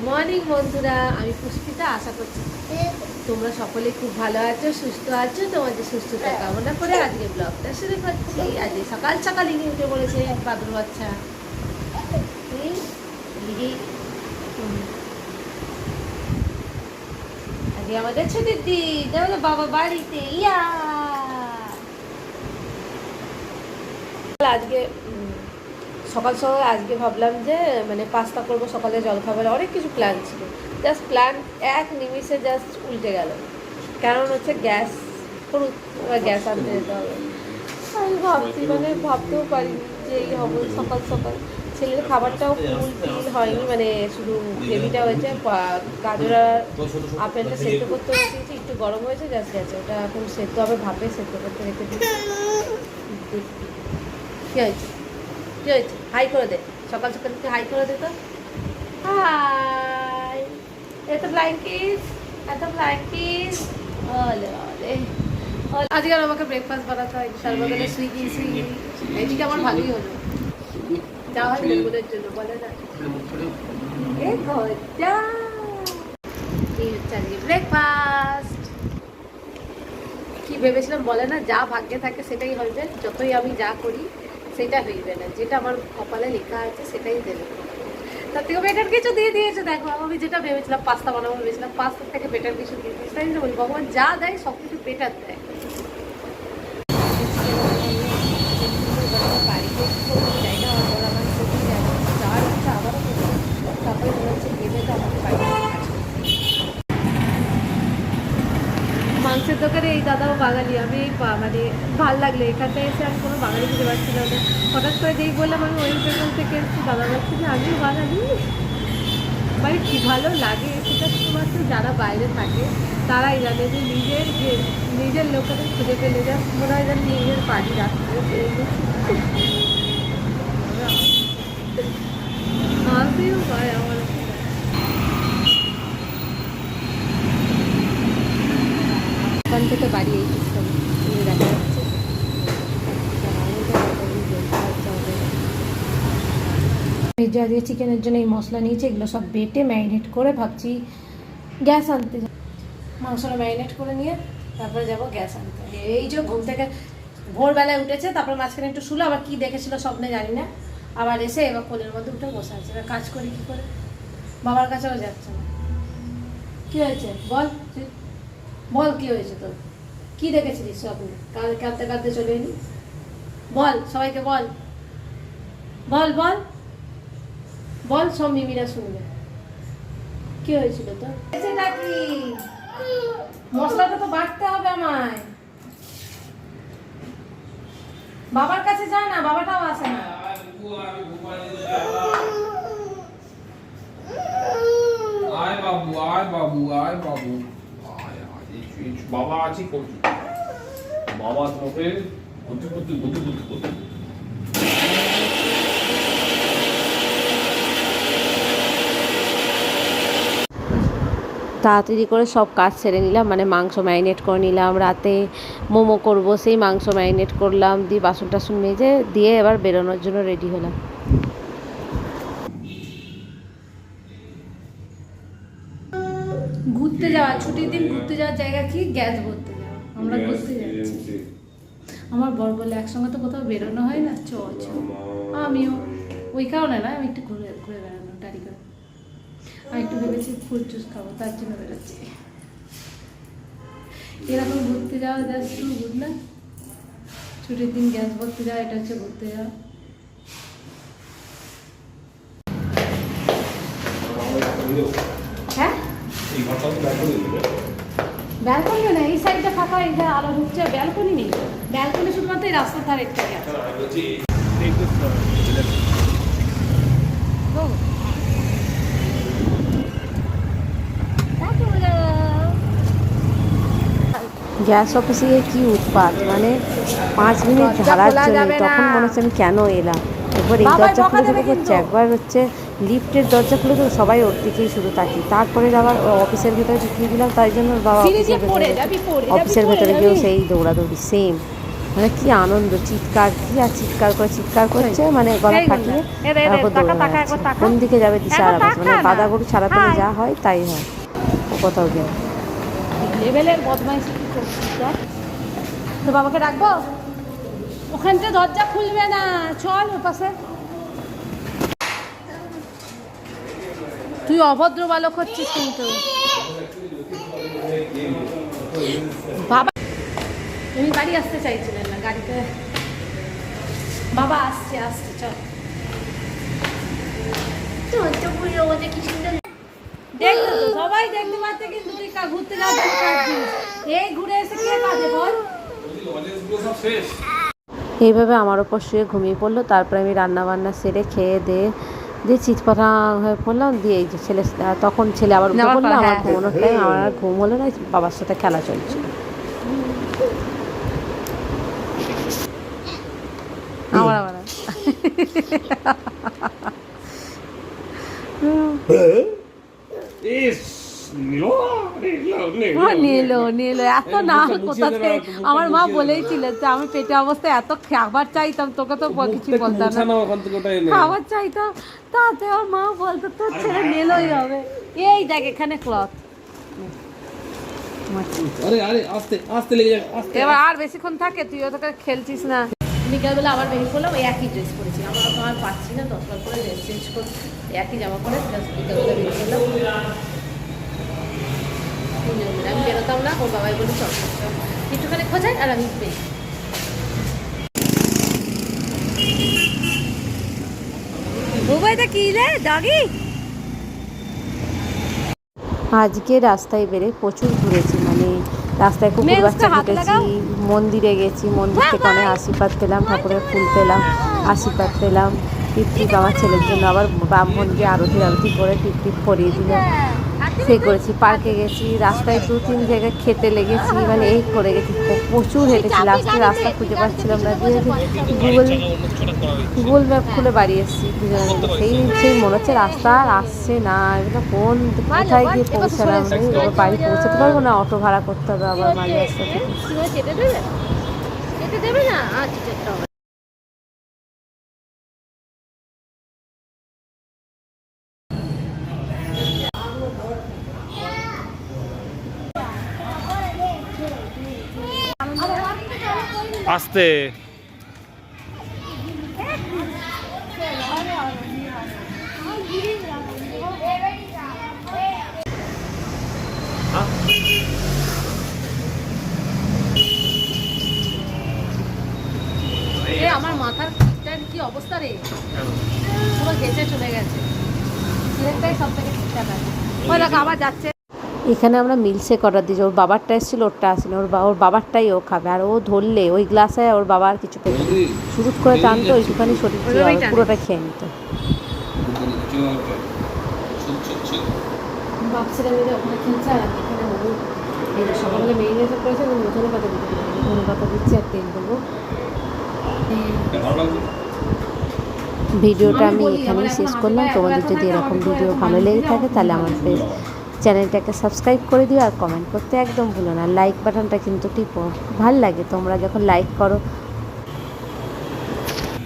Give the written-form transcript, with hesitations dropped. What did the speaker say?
Morning বন্ধুরা, আমি পুষ্পিতা। আশা করছি তোমরা সকলে খুব ভালো আছো, সুস্থ আছো। তোমাদের সুস্থতা কামনা করে আজকে ব্লগটা শুরু করছি। আজকে সকাল সকাল ইনি উঠে পড়েছে বাদুর বাচ্চা। আজকে আমাদের ছুটির দিন, আমাদের বাবা বাড়িতে। আজকে সকাল সকাল আজকে ভাবলাম যে মানে পাস্তা করবো, সকালে জলখাবারে অনেক কিছু প্ল্যান ছিল। জাস্ট প্ল্যান এক নিমিষে জাস্ট উল্টে গেল। কারণ হচ্ছে গ্যাস গ্যাস আনতে যেতে হবে। আমি ভাবতেও পারিনি যে এই হবে সকাল সকাল। ছেলের খাবারটাও ফুল হয়নি, মানে শুধু গ্রেভিটা হয়েছে। গাজর আর আপেলটা সেদ্ধ করতে বসিয়েছি, একটু গরম হয়েছে, জাস্ট গেছে। ওটা এখন সেদ্ধ হবে, ভাপে সেদ্ধ করতে রেখে দিচ্ছি। কী হয়েছে কী হয়েছে? হাই করে দে, সকাল সকাল থেকে হাই করে দে তো। হাই, এত ব্ল্যাঙ্কিস, এত ব্ল্যাঙ্কিস। ওলে ওলে, আজকে আর আমাকে ব্রেকফাস্ট বানাতে হয়। তার বদলে সুইগি এদিকে আমার ভালোই হলো। যা হয় বেগুনের জন্য, বলে না এই ঘরটা। এই হচ্ছে আজকে ব্রেকফাস্ট। কি ভেবেছিলাম বলে না, যা ভাগ্যে থাকে সেটাই হবে। যতই আমি যা করি সেটা হইবে না, যেটা আমার কপালে লেখা আছে সেটাই দেবে। তার থেকে বেটার কিছু দিয়ে দিয়েছে। দেখো, আমি যেটা ভেবেছিলাম পাস্তা বানাবো, ভেবেছিলাম পাস্তার থেকে বেটার কিছু দিয়ে দিয়েছে। তাই বলি ভগবান যা দেয় সব কিছু বেটার দেয়। বাড়িতে জায়গা আমার যাওয়ার ইচ্ছা আবারও করবো। তারপরে মনে হচ্ছে ভেবে তো আমাকে বাড়িতে মাংসের দোকানে এই দাদাও বাঙালি। আমি মানে ভাল লাগলো এখানটায় এসে। আমি কোনো বাঙালি খুঁজে পাচ্ছিলাম না। হঠাৎ করে যেই বললাম আমি ওয়েস্ট বেঙ্গল থেকে এসেছি, দাদা বলছি যে আমিও বাঙালি। মানে কী ভালো লাগে সেটা শুধুমাত্র যারা বাইরে থাকে তারাই জানে, যে নিজের লোকেদের খুঁজে পেলে যা মনে হয় যেন নিজের বাড়ি রাখতে। হাসিও পায় আমার। ওখান থেকে বাড়ি এই সিস্টেম দেখা যাচ্ছে। এই যে আজকে চিকেনের জন্য এই মশলা নিয়েছি, এগুলো সব বেটে ম্যারিনেট করে ভাবছি গ্যাস আনতে যাব। মাংসটা ম্যারিনেট করে নিয়ে তারপরে যাব গ্যাস আনতে। এই যে ঘুম থেকে ভোরবেলায় উঠেছে, তারপর মাঝখানে একটু শুলো, আবার কী দেখেছিল স্বপ্নে জানি না, আবার এসে এবার কোলের মধ্যে উঠে বসে আছে। এবার কাজ করি কী করে, বাবার কাছেও যাচ্ছে না। কী হয়েছে বল, বল কী হয়েছে তোর? কী দেখেছিলিস স্বপ্নে? কাঁদতে কাঁদতে চলে এলি? বল সবাইকে, বল বল বল বল, সব মিমিরা শুনবে। কি হয়েছিল তো? নাকি মশলাটা তো বাটতে হবে আমায়। বাবার কাছে যা না, বাবাটাও আসে না। আয় বাবু, আয় বাবু, আয় বাবু, আয় আয়। বাবা আছি করছি, বাবা তোমাকে বুদ্ধি বুদ্ধি বুদ্ধি বুদ্ধি করতে। তাড়াতাড়ি করে সব কাজ সেরে নিলাম, মানে মাংস ম্যারিনেট করে নিলাম। রাতে মোমো করব, সেই মাংস ম্যারিনেট করলাম, দিয়ে বাসন টাসন মেজে দিয়ে এবার বেরোনোর জন্য রেডি হলাম। ঘুরতে যাওয়া, ছুটির দিন ঘুরতে যাওয়ার জায়গা কি? গ্যাস ভরতে যাওয়া। আমরা ঘুরতে যাচ্ছি। আমার বর বলে একসঙ্গে তো কোথাও বেরোনো হয় না, চ চ। আমিও ওই কারণে না, আমি একটু ঘুরে ঘুরে বেড়ানো গাড়ি করে। আমি একটু ভেবেছি ফ্রুট জুস খাবো, তার জন্য বেরোচ্ছি। এরকম ঘুরতে যাওয়া জাস্ট টু গুড না? ছুটির দিন গ্যাস ভরতে যাওয়া, এটা হচ্ছে ঘুরতে যাওয়া। হ্যাঁ, ব্যালকনি না, এই সাইডটা ফাঁকা, এই যে আলো ঢুকছে। ব্যালকনি নেই, ব্যালকনি শুধুমাত্র এই রাস্তার ধারে একটা আছে। গ্যাস অফিসে গিয়ে কী উৎপাত, মানে 5 মিনিট ধারার জন্য। তখন মনে হচ্ছে আমি কেন এলাম। একবার এই দরজা খুলে দেবো হচ্ছে, একবার হচ্ছে লিফটের দরজা খুলে দেবো, সবাই ওর দিকেই শুধু তাকি। তারপরে আবার অফিসের ভেতরে ঢুকিয়ে দিলাম, তাই জন্য বাবা অফিসের ভেতরে গিয়েও সেই দৌড়াদৌড়ি সেম। মানে কি আনন্দ, চিৎকার কি আর চিৎকার করে চিৎকার করছে, মানে গলা ফাটিয়ে তারপর দৌড়ে বেড়াচ্ছে। কোন দিকে যাবে দিশা আর আবার, মানে বাঁধা গরু ছাড়া পেলে যা হয় তাই হয়, ও কোথাও গেলে লেভেলের বদমাইশি কি করছিস দেখ। তো বাবাকে রাখবো, ওখানটা দরজা খুলবে না, চল ওর পাশে। তুই অভদ্র বালক হচ্ছিস কিন্তু বাবা। উনি বাড়ি আসতে চাইছিলেন না, গাড়িতে বাবা আসছে আসছে চল। দেখতে তো সবাই দেখতে পাচ্ছে, কিন্তু তুই ঘুরতে যাচ্ছিস, এই ঘুরে এসে কে কাঁদে বল। এইভাবে আমার ওপর শুয়ে ঘুমিয়ে পড়লো। তারপরে আমি রান্নাবান্না সেরে খেয়ে দিয়ে চিৎপাতা হয়ে পড়লাম। দিয়ে এই যে ছেলে, তখন ছেলে আবার উঠে পড়লো। আমার ঘুমানোর টাইম, আমার আর ঘুম হলো না, বাবার সাথে খেলা চলছিল। আমার আবার নিল এত না কোথা থেকে। আমার মা বলেইছিল যে আমি পেটে অবস্থায় এত খাবার চাইতাম, তোকে তো কিছু বলতাম না, খাবার চাইতাম। তাতে আমার মা বলতো তোর ছেলে নিলই হবে। এই দেখ এখানে ক্লথ। এবার আর বেশিক্ষণ থাকে, তুই তোকে খেলছিস না। বিকালবেলা আবার বেরিয়ে পড়লাম, ওই একই ড্রেস পরেছি। আমার পাচ্ছি না, দরকার করে ড্রেস চেঞ্জ করে একই জামা পরে বিকালবেলা বেরিয়ে পড়লাম। আমি বেরোতাম না, ওর বাবাই বলে চল একটুখানি খোঁজাই আর আমি বেরি। মোবাইলটা কি রে ডগি? আজকে রাস্তায় বেরে প্রচুর ঘুরেছি, মানে রাস্তায় কুকুর বাচ্চা ঘুরেছি, মন্দিরে গেছি, মন্দির থেকে অনেক আশীর্বাদ পেলাম, ঠাকুরের ফুল পেলাম, আশীর্বাদ পেলাম। টিপ আমার ছেলের জন্য আবার ব্রাহ্মণকে আরতি করে টিপ পরিয়ে দিল, সে করেছি। পার্কে গেছি, রাস্তায় 2-3 জায়গায় খেতে লেগেছি, মানে এই করে গেছি, প্রচুর হেঁটেছি। লাস্টে রাস্তা খুঁজে পাচ্ছিলাম না, দিয়ে গুগল ম্যাপ খুলে বাড়ি এসেছি দুজনে। সেই মনে হচ্ছে রাস্তা আর আসছে না, এগুলো কোথায় গিয়ে পৌঁছালাম, এবার বাড়ি পৌঁছাতে পারবো না, অটো ভাড়া করতে হবে আবার মাঝে রাস্তা থেকে। আস্তে আমার মাথার কি অবস্থা রে, পুরো গেছে চলে গেছে। সিলেটটাই সব থেকে ঠিকঠাক আছে। ওই দেখো আবার যাচ্ছে। এখানে আমরা মিল্কশেক অর্ডার দিয়েছি, ওর বাবারটা এসেছিলো, ওরটা আসেনি, ওর বাবারটাই ও খাবে। আর ও ধরলে ওই গ্লাসে ওর বাবা আর কিছু পেত, শুরু করে টানতো ওইটুখানি শরীর পুরোটা খেয়ে নিত। বাচ্চারা মিলে ওখানে খেলছে আর আমি এখানে সকালে মেরিনেট করেছে, এবং ধনে পাতা দিতে ধনে পাতা দিচ্ছি আর তেল দেবো। ভিডিওটা আমি এখানেই শেষ করলাম। তোমাদের যদি এরকম ভিডিও ভালো লেগে থাকে তাহলে আমার চ্যানেলটাকে সাবস্ক্রাইব করে দিও, আর কমেন্ট করতে একদম ভুলো না। লাইক বাটনটা কিন্তু টিপো, ভাল লাগে তোমরা যখন লাইক করো,